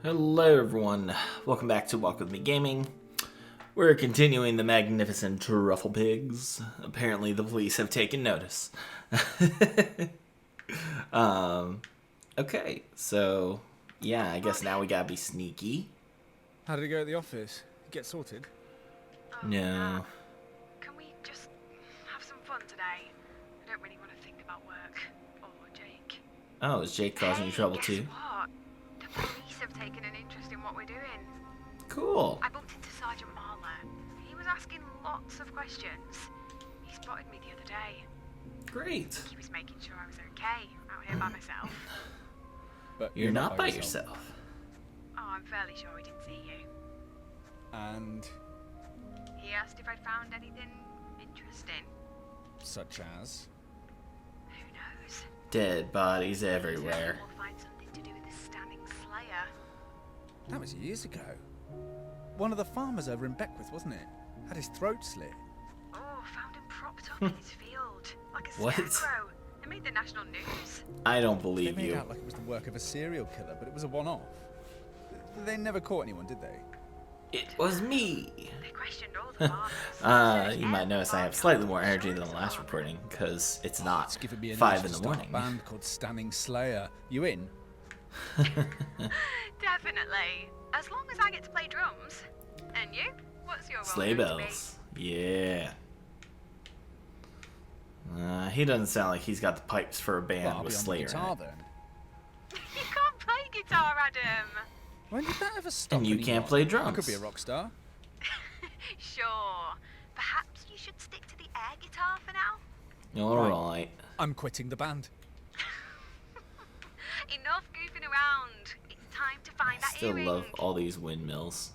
Hello everyone, welcome back to Walk With Me Gaming. We're continuing the magnificent Trufflepigs. Apparently the police have taken notice. Okay, so yeah, I guess now we gotta be sneaky. How did it go at the office? Get sorted? No. Can we just have some fun today? I don't really want to think about work or Jake. Oh, is Jake causing you trouble guess too? What? The police have taken an interest in what we're doing. Cool. I bumped into Sergeant Marler. He was asking lots of questions. He spotted me the other day. Great. He was making sure I was okay out here by myself. But You're not by yourself. Oh, I'm fairly sure he didn't see you. And He asked if I'd found anything interesting. such as? Who knows? Dead bodies Maybe everywhere. we'll find something to do with the Standing Slayer. That was years ago. One of the farmers over in Beckwith, wasn't it? Had his throat slit. Oh, found him propped up in his field, like a What? scarecrow. It made the national news. I don't They believe made you. out like it was the work of a serial killer, but it was a one-off. They never caught anyone, did they? It was me. They questioned all the farmers. You might notice I have slightly more energy than the last recording because it's not It's given me an 5 urge in to the start morning. a band called Standing Slayer. You in? Definitely. As long as I get to play drums. And you? What's your role Sleigh going to be? bells. Yeah. He doesn't sound like he's got the pipes for a band Well, I'll with be on the Slayer in guitar it. then. You can't play guitar, Adam. When did that ever stop? And you anyone? can't play I drums. could be a rock star. Sure. Perhaps you should stick to the air guitar for now? Alright. I'm quitting the band. Enough goofing around. It's time to find I that still earring. love all these windmills.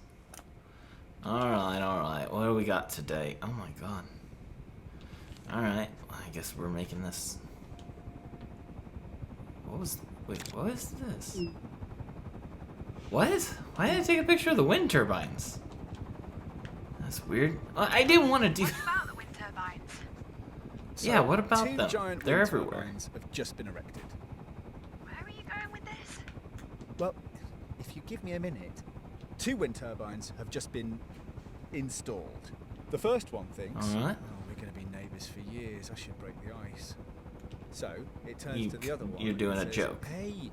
Alright. What do we got today? Oh my god. Alright. I guess we're making this. Wait, what is this? What? Why did I take a picture of the wind turbines? That's weird. I didn't want to do. What about the wind turbines? Yeah, what about two them? giant They're wind everywhere. turbines have just been erected. Where are you going with this? Well, if you give me a minute, 2 wind turbines have just been installed. The first one thinks, Alright. oh, we're going to be neighbours for years, I should break the ice. So, it turns to the other one. You're and doing a says, joke. Hey,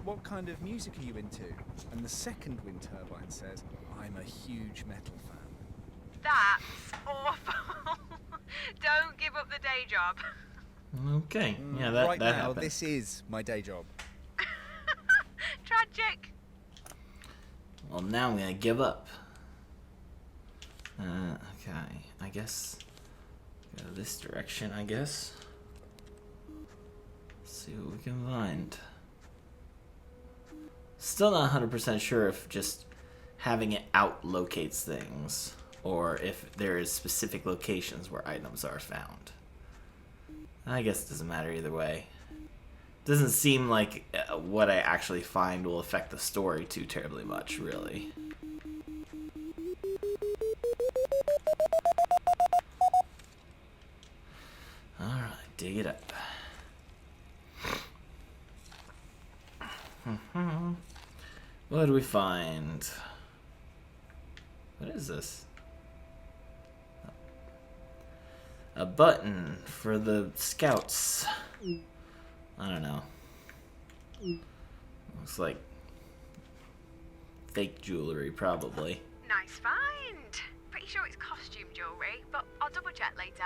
what kind of music are you into? And the second wind turbine says, I'm a huge metal fan. That's awful. Don't give up the day job. Okay. Yeah, that right that now, happened. this is my day job. Tragic. Well, now I'm gonna give up. Okay. I guess go this direction. I guess. See what we can find. Still not 100% sure if just having it out locates things, or if there is specific locations where items are found. I guess it doesn't matter either way. Doesn't seem like what I actually find will affect the story too terribly much, really. Alright, dig it up. What do we find? What is this? A button for the scouts. I don't know. Looks like fake jewelry, probably. Nice find. Pretty sure it's costume jewelry, but I'll double check later.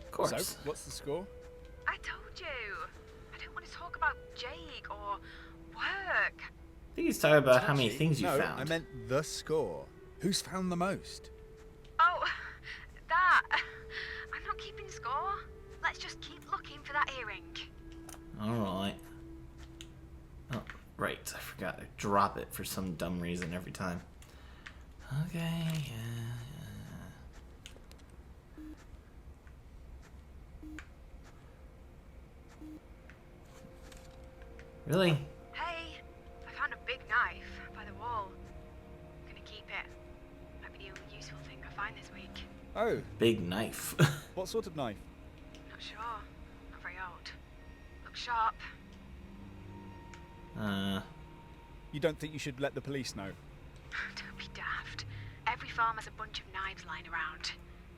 Of course. So, what's the score? I told you. I don't want to talk about Jake or work. I think he's talking about how many Actually, things you no, found. I meant the score. Who's found the most? Oh, that. I'm not keeping score. Let's just keep looking for that earring. Alright. Oh, right. I forgot to drop it for some dumb reason every time. Okay. Really? Hey, I found a big knife by the wall. I'm gonna keep it. Might be the only useful thing I find this week. Oh, Big knife. what sort of knife? Not sure. Not very old. Looks sharp. You don't think you should let the police know? Don't be daft. Every farm has a bunch of knives lying around.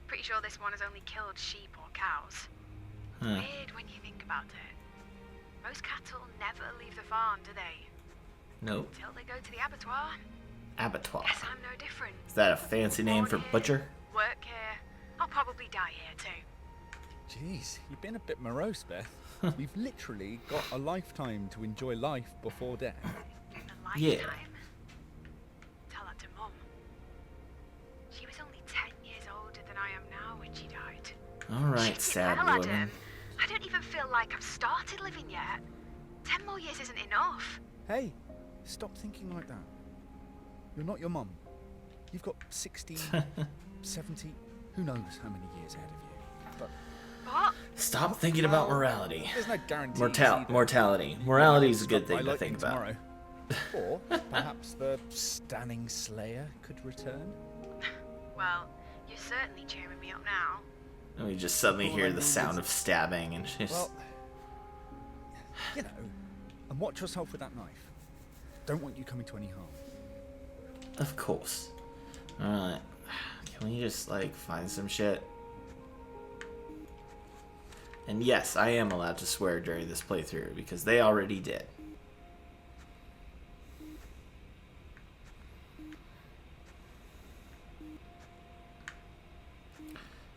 Pretty sure this one has only killed sheep or cows. Huh. Weird when you think about it. Most cattle never leave the farm, do they? Nope. Until they go to the abattoir. Abattoir. Guess I'm no different. Is that a fancy name for Born here, butcher? Work here. I'll probably die here too. Jeez, you've been a bit morose, Beth. You've literally got a lifetime to enjoy life before death. A lifetime? Yeah. Tell that to Mum. She was only 10 years older than I am now when she died. Alright, Shit, sad hell, woman. Adam. I don't even feel like I've started living yet. 10 more years isn't enough. Hey, stop thinking like that. You're not your mum. You've got 60, 70, who knows how many years ahead of you. But What? Stop thinking about morality. there's no guarantee. Mortality. Morality is a good thing to think about. Tomorrow. Or perhaps the stunning Slayer could return. Well, you're certainly cheering me up now. And we just suddenly All I hear need the is- sound of stabbing and just... Well, you know, and watch yourself with that knife. Don't want you coming to any harm. Of course. Alright. Can we just, like, find some shit? And yes, I am allowed to swear during this playthrough, because they already did.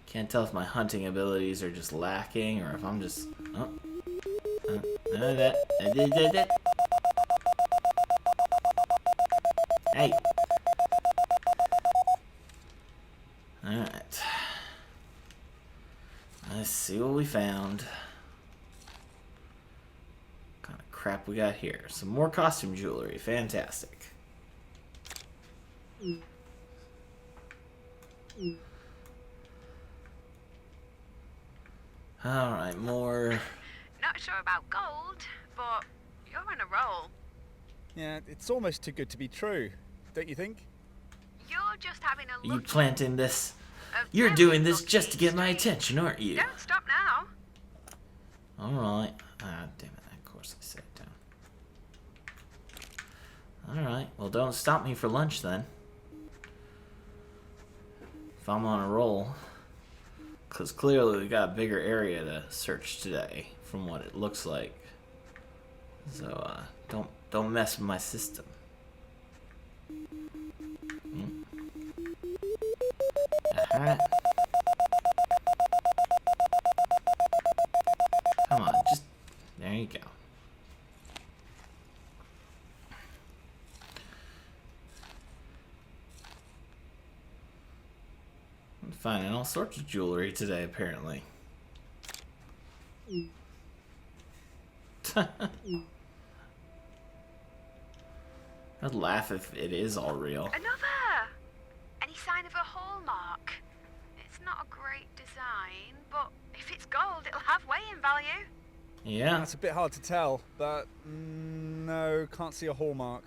Can't tell if my hunting abilities are just lacking, or if I'm just... Oh. Hey. Alright. Let's see what we found. What kind of crap we got here? Some more costume jewelry. Fantastic. Alright, more... Not sure about gold, but you're on a roll. Yeah, it's almost too good to be true, don't you think? You're just having a You look. planting this? of You're very doing this lucky just to get my streak. attention, aren't you? Don't stop now. Alright. Ah, damn it. Of course I set it down. Alright. Well, don't stop me for lunch then. If I'm on a roll. Because clearly we got a bigger area to search today, from what it looks like. So, don't mess with my system. Aha. Come on, just... There you go. I'm finding all sorts of jewelry today, apparently. I'd laugh if it is all real. Another! Any sign of a hallmark? It's not a great design, but if it's gold, it'll have weighing value. Yeah. That's a bit hard to tell, but no, can't see a hallmark.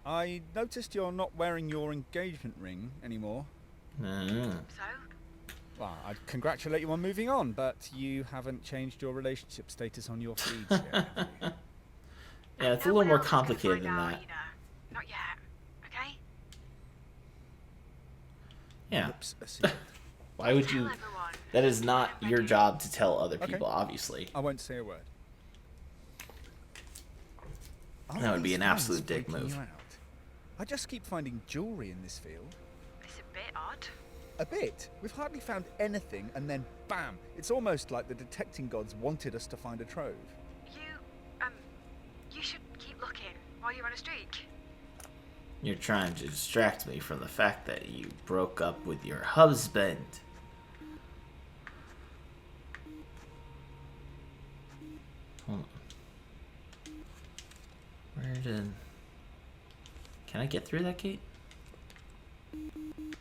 I noticed you're not wearing your engagement ring anymore. Ah. So, Well, I'd congratulate you on moving on, but you haven't changed your relationship status on your feeds yet, have you? Yeah, it's a no little one more else is gonna complicated find than out that. either. Not yet, okay? Yeah. Yeah. Lips are sealed. Why would Tell you... everyone. That is not I'm your ready. job to tell other Okay. people, obviously. I won't say a word. Are That would be these an things absolute dick freaking move. you out? I just keep finding jewelry in this field. It's a bit odd. A bit. We've hardly found anything, and then bam! It's almost like the detecting gods wanted us to find a trove. You should keep looking while you're on a streak. You're trying to distract me from the fact that you broke up with your husband. Hold on. Where did... Can I get through that gate?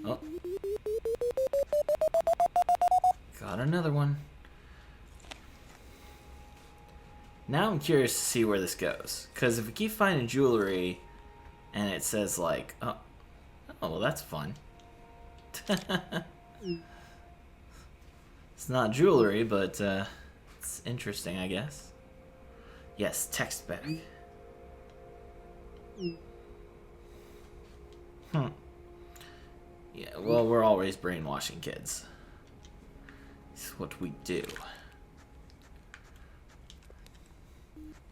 Oh. Got another one. Now I'm curious to see where this goes. Because if we keep finding jewelry and it says like, oh well, that's fun. It's not jewelry, but it's interesting, I guess. Yes, text back. Yeah, well, we're always brainwashing kids. It's what we do.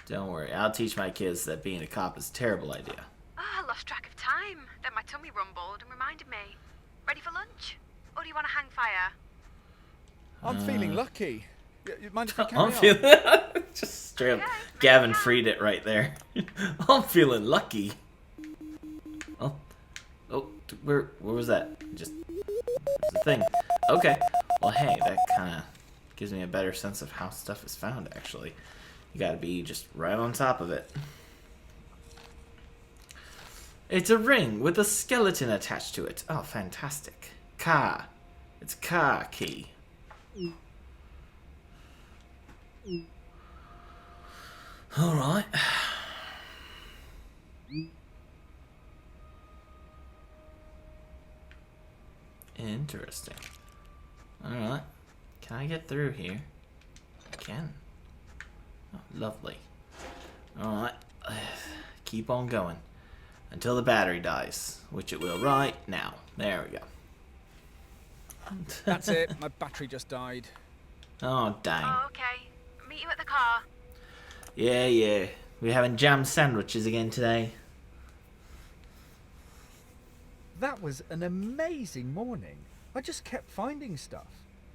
Don't worry, I'll teach my kids that being a cop is a terrible idea. I lost track of time. Then my tummy rumbled and reminded me. Ready for lunch? Or do you want to hang fire? I'm feeling lucky. You mind if I carry I'm on? feeling just straight up. Okay, Gavin maybe freed it right there. I'm feeling lucky. Oh, where was that? Just the thing. Okay. Well, hey, that kind of gives me a better sense of how stuff is found. Actually, you got to be just right on top of it. It's a ring with a skeleton attached to it. Oh, fantastic. Car. It's car key. Alright. Interesting. Alright. Can I get through here? I can. Oh, lovely. Alright. Keep on going. Until the battery dies. Which it will right now. There we go. That's it. My battery just died. Oh, dang. Oh, okay. Meet you at the car. Yeah. We're having jam sandwiches again today. That was an amazing morning. I just kept finding stuff.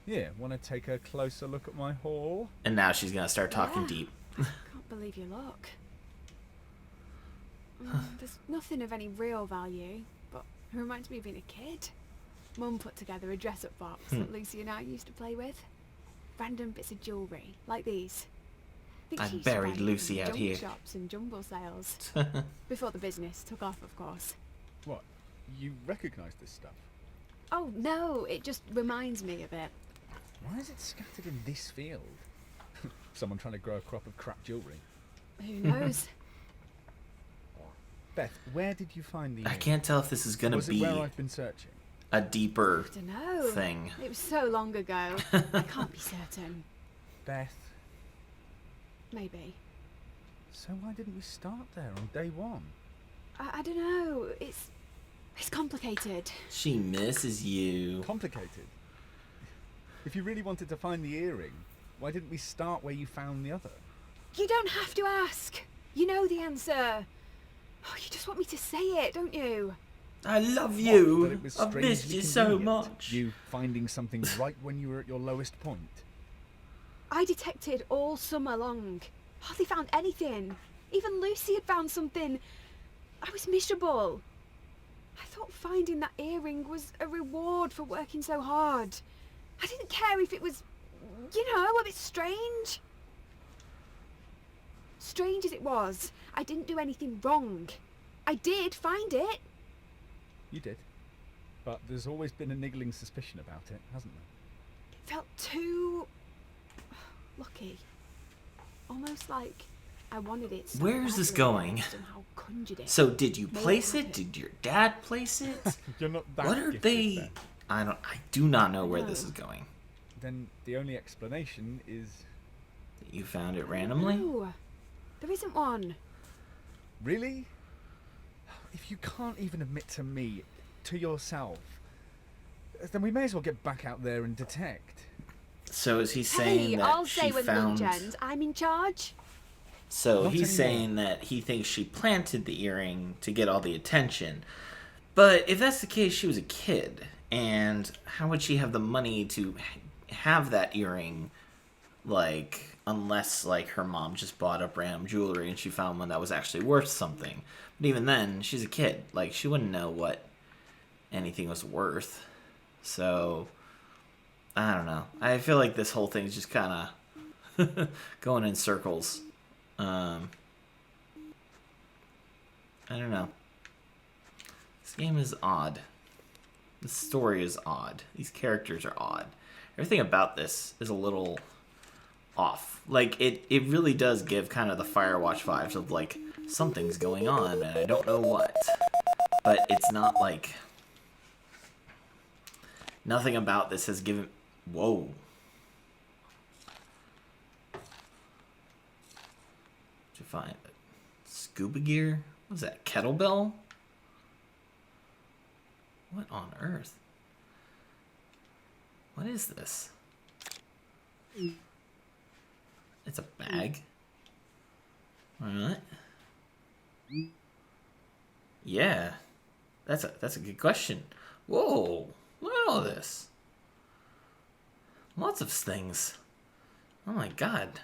Yeah, want to take a closer look at my haul? And now she's gonna start talking Yeah. deep. Can't believe your luck. There's nothing of any real value, but it reminds me of being a kid. Mum put together a dress-up box that Lucy and I used to play with. Random bits of jewellery, like these. Think I she used to buried buy them Lucy from out junk here. shops and jumble sales. Before the business took off, of course. What? You recognise this stuff? Oh, no, it just reminds me of it. Why is it scattered in this field? Someone trying to grow a crop of crap jewellery. Who knows? Beth, where did you find the I earring? can't tell if this is gonna Was it be where I've been searching? a deeper I don't know. thing. It was so long ago. I can't be certain. Beth, Maybe. so why didn't we start there on day one? I don't know. It's complicated. She misses you. Complicated. If you really wanted to find the earring, why didn't we start where you found the other? You don't have to ask. You know the answer. Oh, you just want me to say it, don't you? I love But you. it was I've missed strangely you so convenient. much. You finding something right when you were at your lowest point. I detected all summer long. Hardly found anything. Even Lucy had found something. I was miserable. I thought finding that earring was a reward for working so hard. I didn't care if it was, a bit strange. Strange as it was, I didn't do anything wrong. I did find it. You did. But there's always been a niggling suspicion about it, hasn't there? It felt too lucky. Almost like I wanted it so Where is this badly, going? I somehow conjured it. So did you Made place it it? happen. Did your dad place it? You're not that What are gifted, they? then. I do not know where this No. is going. Then the only explanation is... You found it randomly? No, there isn't one. Really? If you can't even admit to me, to yourself, then we may as well get back out there and detect. So is he saying Hey, that I'll she say when found? lunch ends, I'm in charge. So Not he's anymore. saying that he thinks she planted the earring to get all the attention. But if that's the case, she was a kid, and how would she have the money to have that earring? Like, unless like her mom just bought up random jewelry and she found one that was actually worth something. But even then, she's a kid. Like, she wouldn't know what anything was worth. So I don't know. I feel like this whole thing's just kind of going in circles. I don't know. This game is odd. The story is odd. These characters are odd. Everything about this is a little off. Like, it really does give kind of the Firewatch vibes of, like, something's going on and I don't know what. But it's not like... Nothing about this has given... Whoa. find it. Scuba gear? What's that? Kettlebell? What on earth? What is this? It's a bag. Alright. Yeah. That's a good question. Whoa. Look at all this. Lots of things. Oh my god.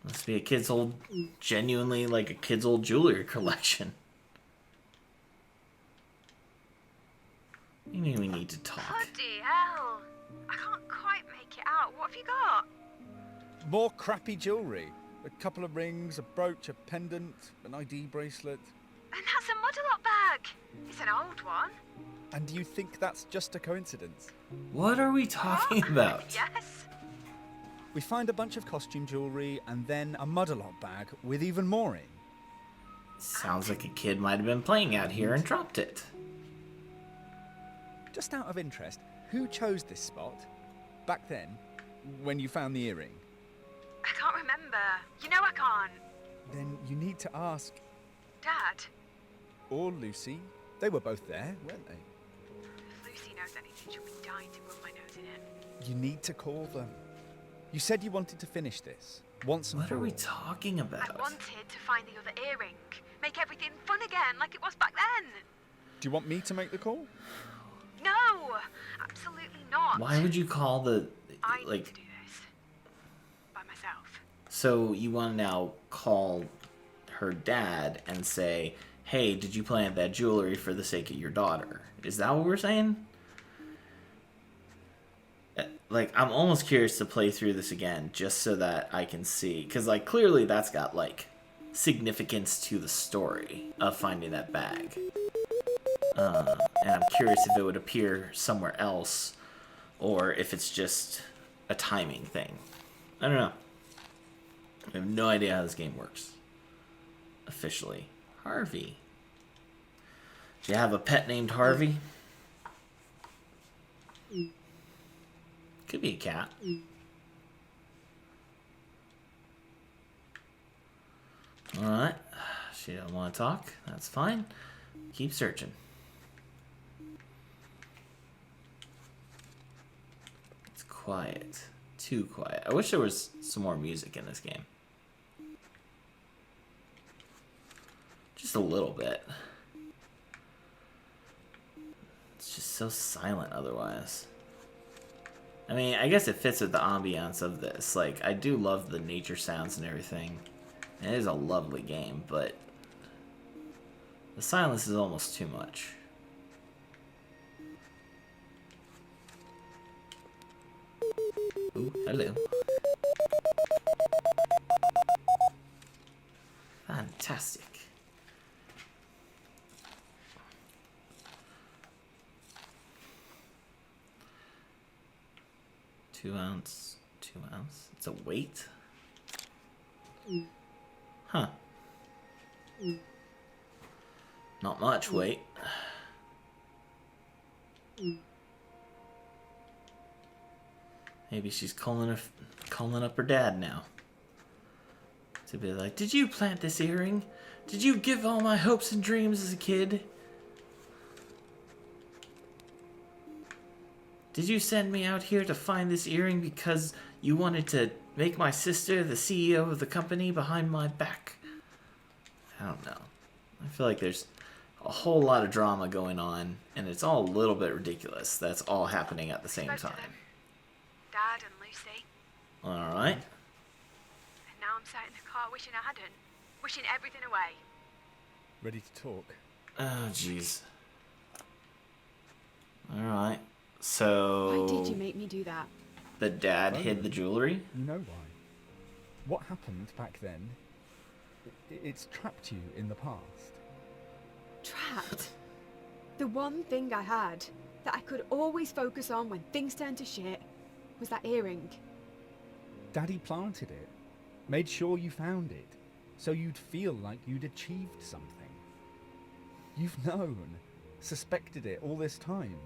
Must be a kid's old, genuinely like a kid's old jewelry collection. You mean we need to talk? Bloody hell. I can't quite make it out. What have you got? More crappy jewellery. A couple of rings, a brooch, a pendant, an ID bracelet. And that's a Muddle-Up bag. It's an old one. And do you think that's just a coincidence? What are we talking about? Yes. We find a bunch of costume jewellery and then a Muddle-Up bag with even more in. Sounds like a kid might have been playing out here and dropped it. Just out of interest, who chose this spot? Back then, when you found the earring? I can't remember. You know I can't. Then you need to ask... Dad, Or Lucy. They were both there, weren't they? if Lucy knows anything, she'll be dying to rub my nose in it. You need to call them. You said you wanted to finish this, once and What for are we all. talking I about? wanted to find the other earring. Make everything fun again, like it was back then. Do you want me to make the call? No, absolutely not. Why would you call the I need to like? do this by myself. So you want to now call her dad and say, "Hey, did you plant that jewelry for the sake of your daughter?" Is that what we're saying? Like, I'm almost curious to play through this again just so that I can see, because like clearly that's got like significance to the story of finding that bag. And I'm curious if it would appear somewhere else or if it's just a timing thing. I don't know. I have no idea how this game works. Officially. Harvey. Do you have a pet named Harvey? Could be a cat. Alright. She don't want to talk. That's fine. Keep searching. It's quiet. Too quiet. I wish there was some more music in this game. Just a little bit. It's just so silent otherwise. I mean, I guess it fits with the ambiance of this. Like, I do love the nature sounds and everything. And it is a lovely game, but the silence is almost too much. Ooh, hello. Fantastic. Two ounce. It's a weight? Huh. Not much weight. Maybe she's calling up her dad now. To be like, did you plant this earring? Did you give all my hopes and dreams as a kid? Did you send me out here to find this earring because you wanted to make my sister the CEO of the company behind my back? I don't know. I feel like there's a whole lot of drama going on, and it's all a little bit ridiculous. That's all happening at the same Spoke to time. them. Dad and Lucy. Alright. And now I'm sat in the car wishing I hadn't. Wishing everything away. Ready to talk? Oh, jeez. Alright. So... Why did you make me do that? the dad hid the jewelry? You know why. What happened back then, it's trapped you in the past. Trapped. The one thing I had that I could always focus on when things turned to shit was that earring. Daddy planted it, made sure you found it, so you'd feel like you'd achieved something. You've known, suspected it all this time.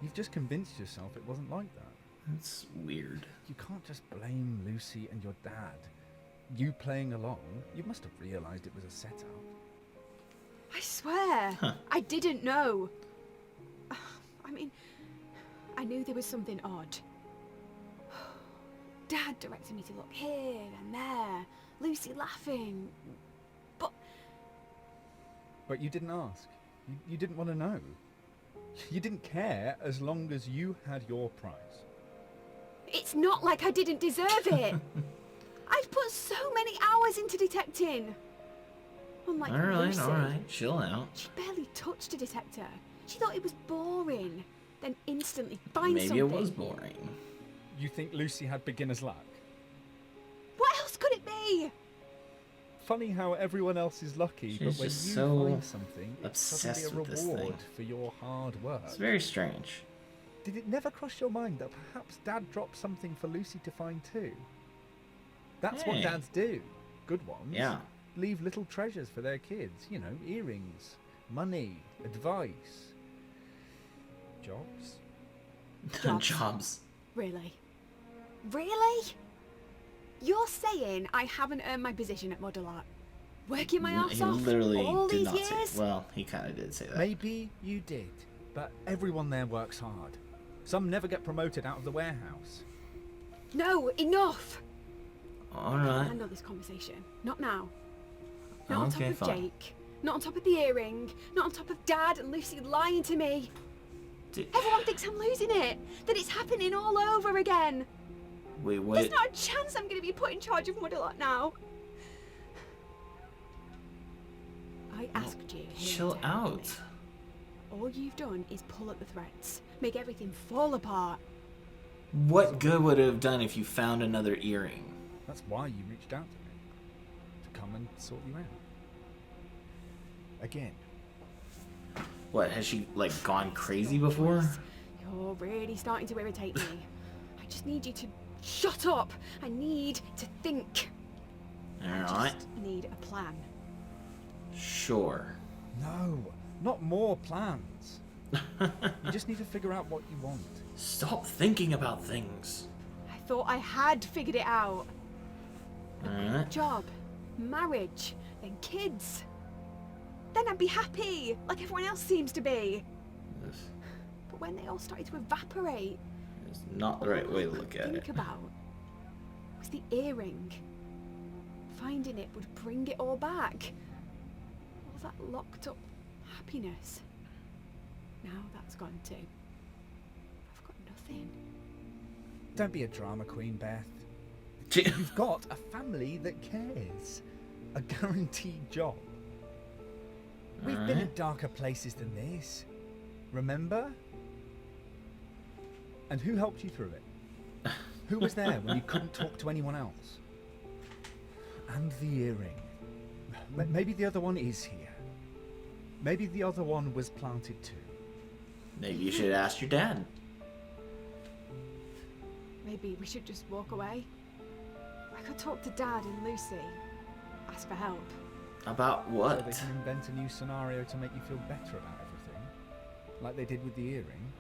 You've just convinced yourself it wasn't like that. That's weird. You can't just blame Lucy and your dad. you playing along, you must have realised it was a setup. I swear, I didn't know. I mean, I knew there was something odd. Dad directed me to look here and there, Lucy laughing, but... But you didn't ask. You didn't want to know. You didn't care as long as you had your prize. It's not like I didn't deserve it. I'd put so many hours into detecting. Unlike Lucy, alright, chill out. she barely touched a detector. She thought it was boring, then instantly find Maybe something. it was boring. You think Lucy had beginner's luck? What else could it be? Funny how everyone else is lucky, but She's when just you so find something, it's obsessed suddenly with a this reward thing. for your hard work. It's very strange. Did it never cross your mind that perhaps Dad dropped something for Lucy to find too? That's what Hey. dads do. Good ones. Yeah. Leave little treasures for their kids. You know, earrings, money, advice. Jobs. Jobs. Really? Really? You're saying I haven't earned my position at Model Art? Working my ass He off literally all did these not years? say. Well, he kind of did say that. Maybe you did, but everyone there works hard. Some never get promoted out of the warehouse. No, enough! All I right. handle this conversation. Not now. Not on top Okay, of fine. Jake. Not on top of the earring. Not on top of Dad and Lucy lying to me. Did- Everyone thinks I'm losing it. That it's happening all over again. Wait, what? There's not a chance I'm going to be put in charge of Model Art now. I asked you. here Chill to help out. me. All you've done is pull at the threads, make everything fall apart. What good would it have done if you found another earring? That's why you reached out to me. To come and sort you out. Again. What, has she, like, gone crazy before? You're really starting to irritate me. I just need you to shut up. I need to think. I Alright. just need a plan. Sure. No, not more plans. You just need to figure out what you want. Stop thinking about things. I thought I had figured it out. Alright. Job, marriage, then kids. Then I'd be happy, like everyone else seems to be. This But when they all started to evaporate, is not the right way to look at it. think about was the earring. Finding it would bring it all back. All that locked up happiness. Now that's gone too. I've got nothing. Don't be a drama queen, Beth. Gee, You've got a family that cares. A guaranteed job. We've been in Alright. darker places than this. Remember? And who helped you through it? Who was there when you couldn't talk to anyone else? And the earring. Maybe the other one is here. Maybe the other one was planted too. Maybe you should ask your dad. Maybe we should just walk away. I could talk to Dad and Lucy. Ask for help. About So they what? can invent a new scenario to make you feel better about everything. Like they did with the earring.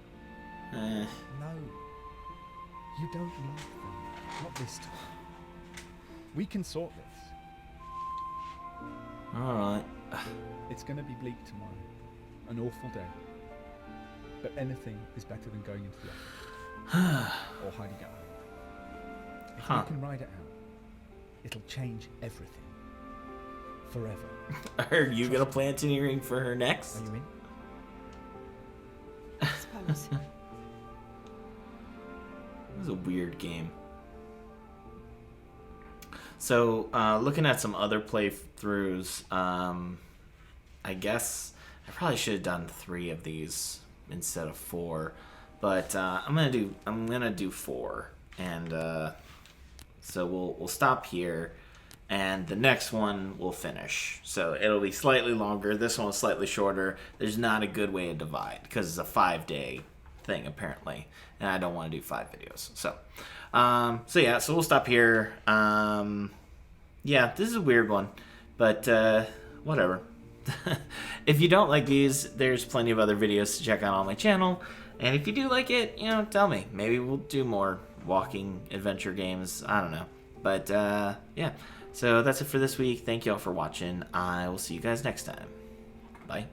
Eh, No. You don't need them. Not this time. We can sort this. alright. It's going to be bleak tomorrow. An awful day. But anything is better than going into the office. Or hiding at home. If Huh. you can ride it out, it'll change everything. Forever. Are you gonna plant an earring for her next? Are you in? I suppose. It was a weird game. So, looking at some other playthroughs, I guess I probably should have done 3 of these instead of 4, but I'm gonna do 4, and so we'll stop here, and the next one we'll finish. So it'll be slightly longer. This one was slightly shorter. There's not a good way to divide because it's a 5-day thing apparently, and I don't want to do 5 videos. So so we'll stop here. Yeah, this is a weird one, but whatever. If you don't like these, there's plenty of other videos to check out on my channel, and if you do like it, tell me. Maybe we'll do more walking adventure games. I don't know, but yeah. So that's it for this week. Thank you all for watching. I will see you guys next time. Bye.